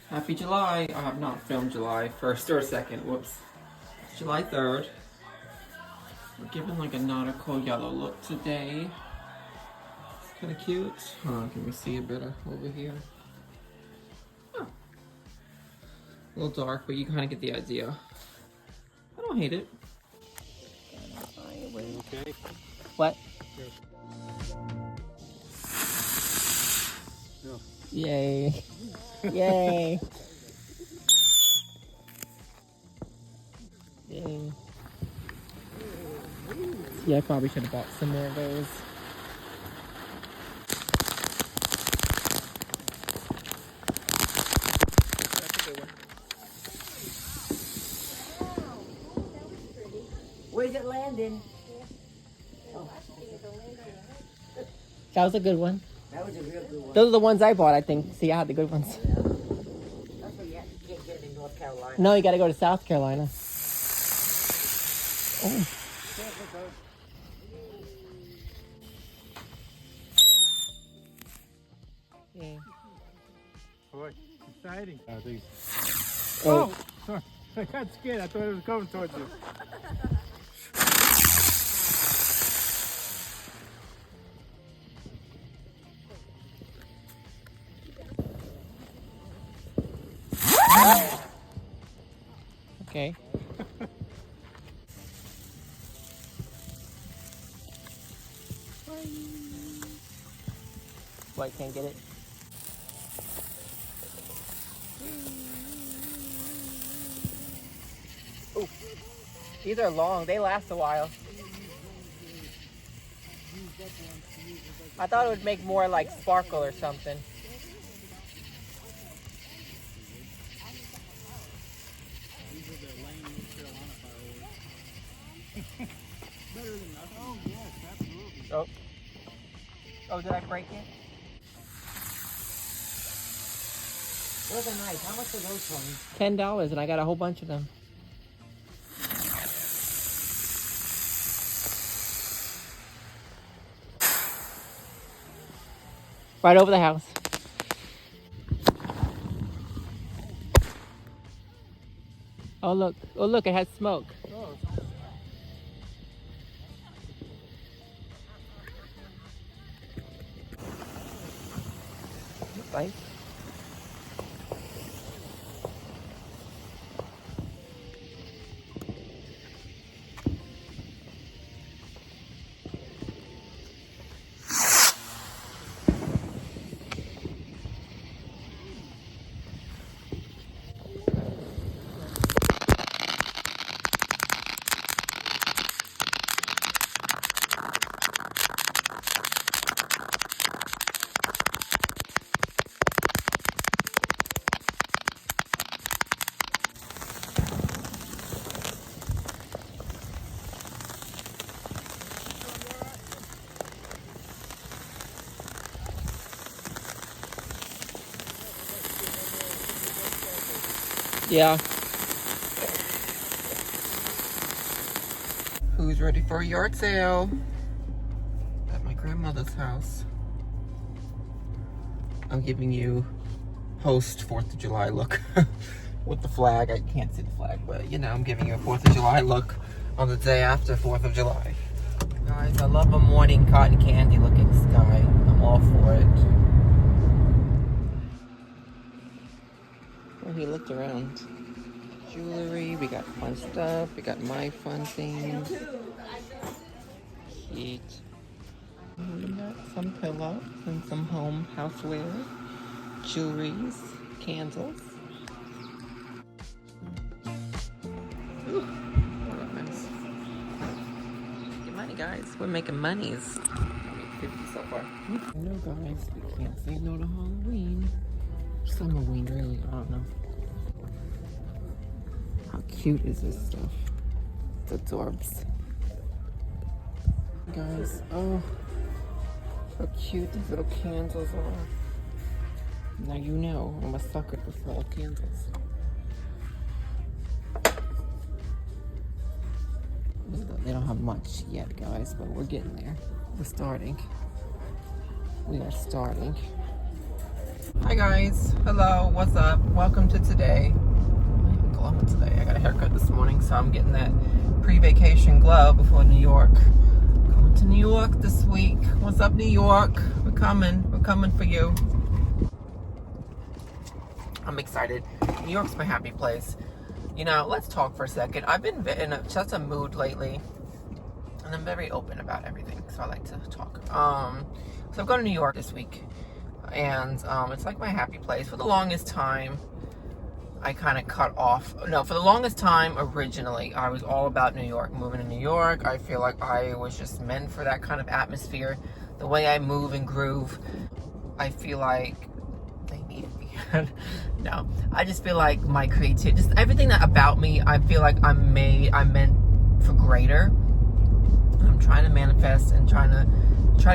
Happy July. I have not filmed July 1st or 2nd. Whoops. July 3rd. We're giving like a nautical yellow look today. It's kind of cute. Can we see it better over here? Oh. A little dark, but you kind of get the idea. I don't hate it. Okay. What? No. Yay. Yay. Yay. Yeah, I probably should have bought some more of those. That's a good one. Where's it landing? That was a good one. That was a real good one. Those are the ones I bought, I think. See, I had the good ones. That's what you can't get in North Carolina. No, you gotta go to South Carolina. Oh. Yeah. Boy, exciting. Oh. Sorry. I got scared. I thought it was coming towards you. Okay. What, can't get it? Ooh. These are long. They last a while. I thought it would make more like sparkle or something. Oh. Oh, did I break it? Those are nice. How much are those from? $10, and I got a whole bunch of them. Right over the house. Oh look! Oh look! It has smoke. Oh. Right? Yeah. Who's ready for a yard sale? At my grandmother's house. I'm giving you post 4th of July look with the flag. I can't see the flag, but you know, I'm giving you a 4th of July look on the day after 4th of July. Guys, I love a morning cotton candy looking sky. I'm all for it. Well, he looked around. Jewelry, we got fun stuff, we got my fun things. Cute. We got some pillows and some home houseware, jewelries, candles. Ooh, nice. Get money, guys. We're making monies. 50 so far. No, guys, we can't say no to Halloween. Summerween, really. I don't know. How cute is this stuff? It's adorbs. Guys, oh, how cute these little candles are. Now you know I'm a sucker for fall candles. They don't have much yet, guys, but we're getting there. We're starting. We are starting. Hi guys, hello, what's up? Welcome to today. I'm glowing today. I got a haircut this morning, so I'm getting that pre-vacation glow before New York. Going to New York this week. What's up, New York? We're coming for you. I'm excited. New York's my happy place. You know, let's talk for a second. I've been in such a mood lately, and I'm very open about everything, so I like to talk. So I'm going to New York this week, and it's like my happy place. For the longest time, I kind of cut off. No, for the longest time, originally, I was all about New York, moving to New York. I feel like I was just meant for that kind of atmosphere. The way I move and groove, I feel like they needed me. No, I just feel like my creativity, just everything that about me, I feel like I'm meant for greater. And I'm trying to manifest and try to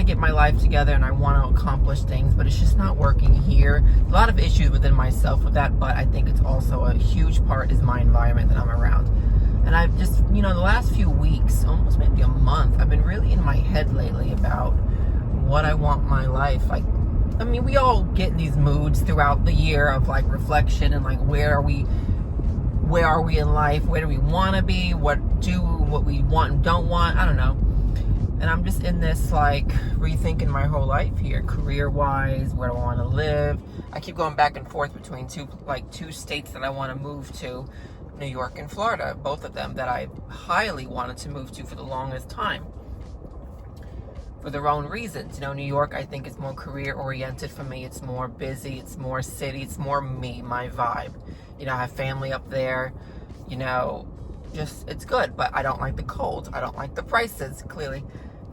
get my life together, and I want to accomplish things, but it's just not working here. A lot of issues within myself with that, but I think it's also a huge part is my environment that I'm around. And I've just, you know, the last few weeks, almost maybe a month, I've been really in my head lately about what I want my life. Like, I mean, we all get in these moods throughout the year of like reflection and like where are we in life? Where do we want to be? What we want and don't want? I don't know. And I'm just in this like rethinking my whole life here, career-wise, where do I want to live? I keep going back and forth between two states that I want to move to, New York and Florida, both of them that I highly wanted to move to for the longest time. For their own reasons. You know, New York, I think, is more career-oriented for me. It's more busy. It's more city. It's more me, my vibe. You know, I have family up there. You know, just, it's good. But I don't like the cold. I don't like the prices, clearly.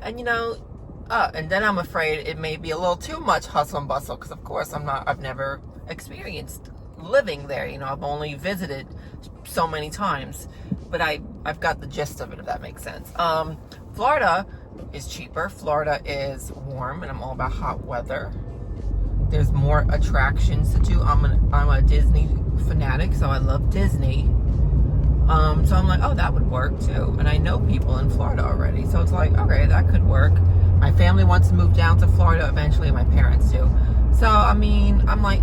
And, you know, and then I'm afraid it may be a little too much hustle and bustle. Because, of course, I've never experienced living there. You know, I've only visited so many times. But I've got the gist of it, if that makes sense. Florida is cheaper. Florida is warm, and I'm all about hot weather. There's more attractions to do. I'm a Disney fanatic, so I love Disney. So I'm like, oh, that would work too. And I know people in Florida already, so it's like, okay, that could work. My family wants to move down to Florida eventually. My parents do. So I mean, I'm like,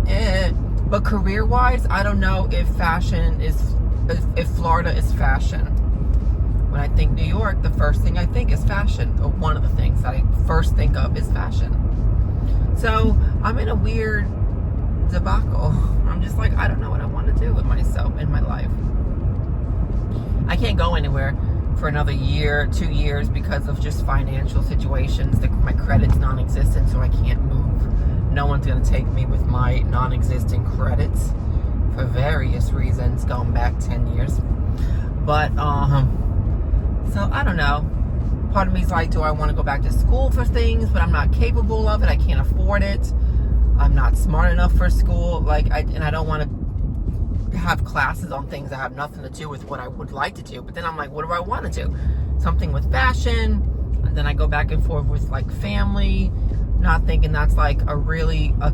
But career-wise, I don't know if if Florida is fashion. When I think New York, the first thing I think is fashion. Or one of the things that I first think of is fashion. So I'm in a weird debacle. I'm just like, I don't know what I want to do with myself in my life. I can't go anywhere for another year, 2 years because of just financial situations. My credit's non-existent, so I can't move. No one's going to take me with my non-existent credits for various reasons going back 10 years. But, so, I don't know. Part of me is like, do I want to go back to school for things? But I'm not capable of it. I can't afford it. I'm not smart enough for school. And I don't want to have classes on things that have nothing to do with what I would like to do. But then I'm like, what do I want to do? Something with fashion. And then I go back and forth with like family. Not thinking that's like a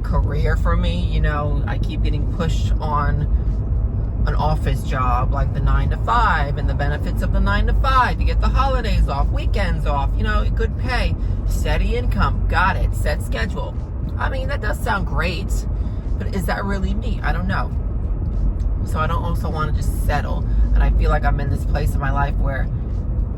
career for me. You know, I keep getting pushed on an office job, like the 9 to 5 and the benefits of the 9 to 5. You get the holidays off, weekends off, you know, good pay, steady income, got it, set schedule. I mean, that does sound great, but is that really me? I don't know. So I don't also want to just settle. And I feel like I'm in this place in my life where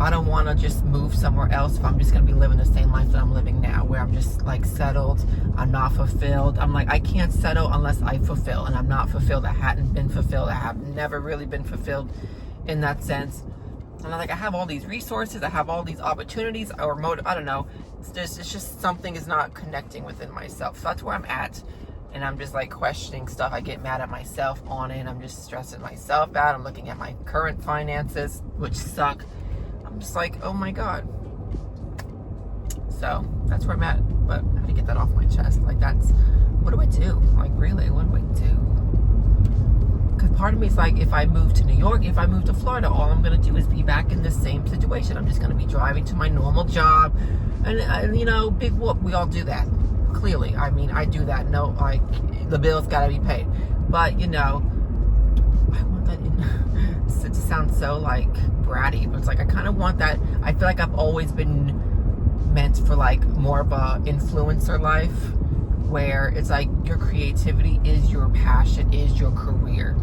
I don't want to just move somewhere else if I'm just going to be living the same life that I'm living now, where I'm just like settled, I'm not fulfilled. I'm like, I can't settle unless I fulfill, and I'm not fulfilled. I hadn't been fulfilled. I have never really been fulfilled in that sense. And I'm like, I have all these resources, I have all these opportunities or motive. I don't know. It's just something is not connecting within myself. So that's where I'm at. And I'm just like questioning stuff. I get mad at myself on it. I'm just stressing myself out. I'm looking at my current finances, which suck. I'm just like, oh my God. So that's where I'm at. But I have to get that off my chest. Like, what do I do? Like, really, what do I do? Because part of me is like, if I move to New York, if I move to Florida, all I'm going to do is be back in the same situation. I'm just going to be driving to my normal job. And you know, big whoop, we all do that. Clearly. I mean, I do that. No, like, the bills got to be paid. But, you know, I want that to sound so, like, bratty, but it's like I kind of want that. I feel like I've always been meant for like more of a influencer life, where it's like your creativity is your passion, is your career.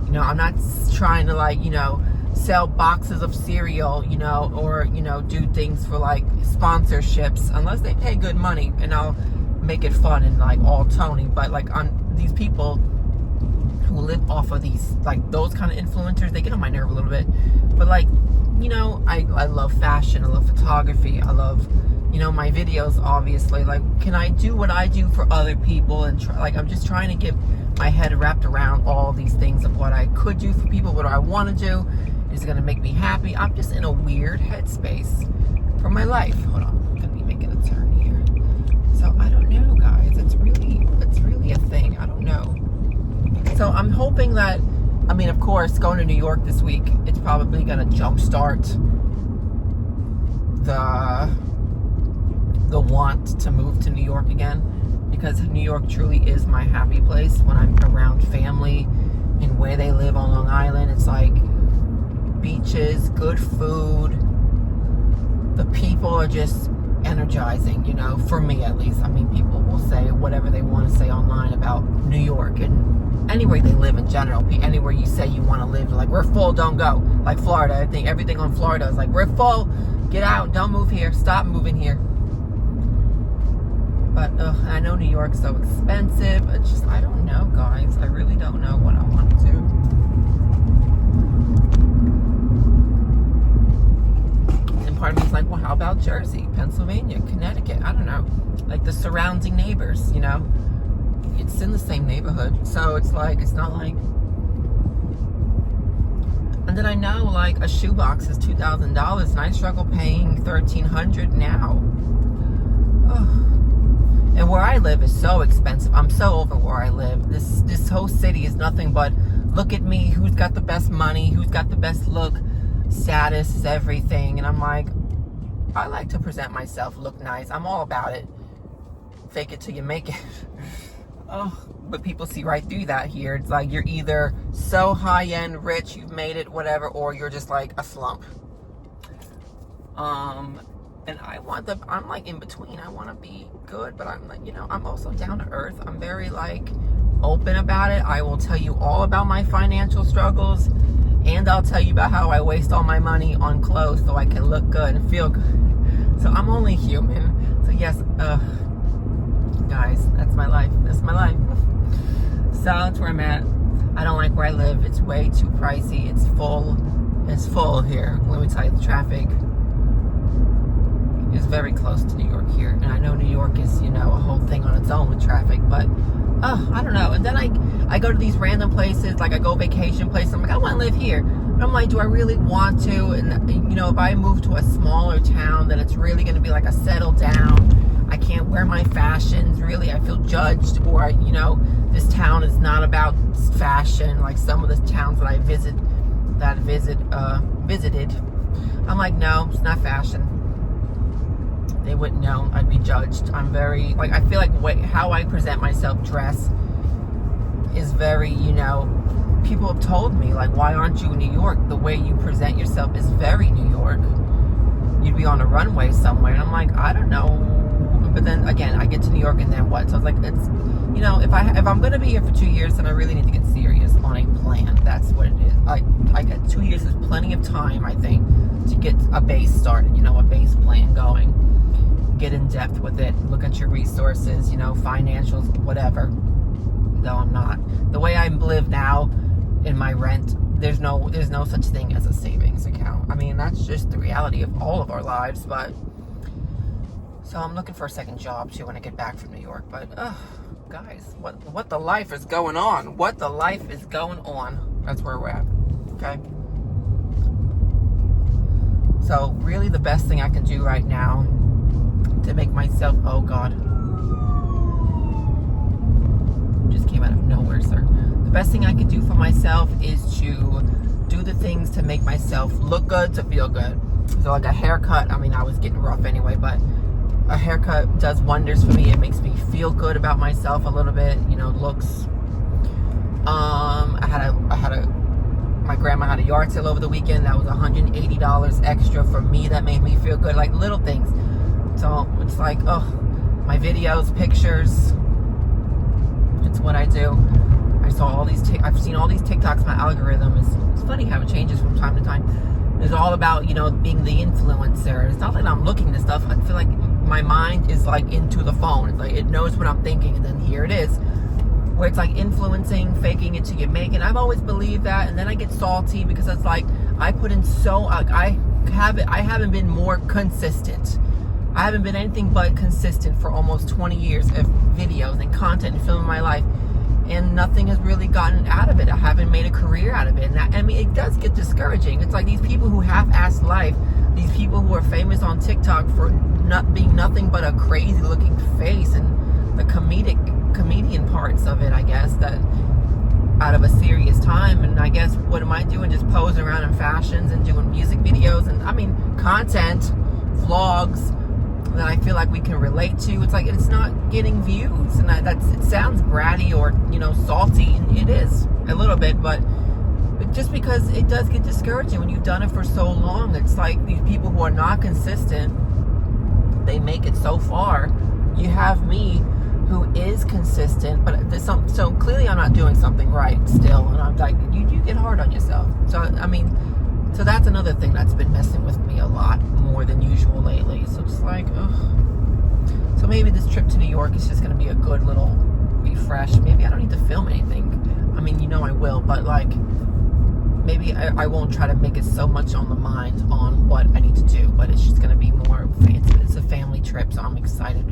You know, I'm not trying to like, you know, sell boxes of cereal, you know, or, you know, do things for like sponsorships, unless they pay good money, and I'll make it fun and like all Tony. But like on these people who live off of these, like those kind of influencers, they get on my nerve a little bit. But like, you know, I love fashion, I love photography, I love, you know, my videos, obviously. Like, can I do what I do for other people? And like, I'm just trying to get my head wrapped around all these things of what I could do for people, what I want to do. Is it going to make me happy? I'm just in a weird headspace for my life. Hold on, I'm going to be making a turn here. So I don't know, guys. It's really a thing. I don't know. So I'm hoping that, I mean, of course, going to New York this week, it's probably going to jumpstart the want to move to New York again, because New York truly is my happy place when I'm around family and where they live on Long Island. It's like beaches, good food, the people are just energizing, you know, for me at least. I mean, people will say whatever they want to say online about New York and anywhere they live in general. Anywhere you say you want to live, like, we're full, don't go. Like Florida, I think everything on Florida is like, we're full, get out, don't move here, stop moving here. But I know New York's so expensive. It's just, I don't know, guys. I really don't know what I want to do. Part of me is like, well, how about Jersey, Pennsylvania, Connecticut? I don't know, like the surrounding neighbors, you know, it's in the same neighborhood, so it's like, it's not like. And then I know like a shoebox is $2,000 and I struggle paying $1,300 now. And where I live is so expensive. I'm so over where I live. This whole city is nothing but, look at me, who's got the best money, who's got the best look, status is everything. And I'm like, I like to present myself, look nice, I'm all about it. Fake it till you make it. But people see right through that here. It's like you're either so high-end rich, you've made it, whatever, or you're just like a slump. And I'm like in between. I want to be good, but I'm like, you know, I'm also down to earth. I'm very like open about it. I will tell you all about my financial struggles. And I'll tell you about how I waste all my money on clothes so I can look good and feel good. So I'm only human. So yes, guys, that's my life. That's my life. So that's where I'm at. I don't like where I live. It's way too pricey. It's full. It's full here. Let me tell you, the traffic is very close to New York here. And I know New York is, you know, a whole thing on its own with traffic, but I don't know. And then I go to these random places, like I go vacation places. I'm like, I want to live here. And I'm like, do I really want to? And, you know, if I move to a smaller town, then it's really going to be like a settle down. I can't wear my fashions. Really, I feel judged. Or, you know, this town is not about fashion. Like some of the towns that I visited. I'm like, no, it's not fashion. They wouldn't know. I'd be judged. I'm very, like, I feel like how I present myself, dress, is very, you know, people have told me, like, why aren't you in New York? The way you present yourself is very New York. You'd be on a runway somewhere. And I'm like, I don't know. But then, again, I get to New York and then what? So it's like, it's, you know, if I'm going to be here for 2 years, then I really need to get serious on a plan. That's what it is. I get 2 years is plenty of time, I think, to get a base started, you know, a base plan going. Get in depth with it, look at your resources, you know, financials, whatever. Though I'm not. The way I live now in my rent, there's no such thing as a savings account. I mean, that's just the reality of all of our lives, but so I'm looking for a second job too when I get back from New York. But guys, what the life is going on? What the life is going on? That's where we're at. Okay? So really the best thing I can do right now to make myself, oh God, just came out of nowhere, sir. The best thing I can do for myself is to do the things to make myself look good, to feel good. So like a haircut, I mean, I was getting rough anyway, but a haircut does wonders for me. It makes me feel good about myself a little bit, you know, looks. My My grandma had a yard sale over the weekend. That was $180 extra for me. That made me feel good, like little things. So it's like, oh, my videos, pictures, it's what I do. I've seen all these TikToks. My algorithm it's funny how it changes from time to time. It's all about, you know, being the influencer. It's not that I'm looking to stuff. I feel like my mind is like into the phone. It's like it knows what I'm thinking, and then here it is. Where it's like influencing, faking it till you make it. I've always believed that, and then I get salty because it's like I put in I haven't been more consistent. I haven't been anything but consistent for almost 20 years of videos and content and filming my life, and nothing has really gotten out of it. I haven't made a career out of it, and I mean, it does get discouraging. It's like these people who half-ass life, these people who are famous on TikTok for not being nothing but a crazy-looking face, and the comedian parts of it, I guess, that out of a serious time. And I guess, what am I doing? Just posing around in fashions and doing music videos and, I mean, content, vlogs that I feel like we can relate to. It's like, it's not getting views, and it sounds bratty or, you know, salty, and it is a little bit, but just because it does get discouraging when you've done it for so long. It's like these people who are not consistent, they make it so far. You have me, who is consistent, but there's so clearly I'm not doing something right still, and I'm like, you get hard on yourself. So I mean, so that's another thing that's been messing with me a lot more than usual lately. So it's like, ugh. So maybe this trip to New York is just gonna be a good little refresh. Maybe I don't need to film anything. I mean, you know I will, but like, maybe I won't try to make it so much on the mind on what I need to do, but it's just gonna be more fancy. It's a family trip, so I'm excited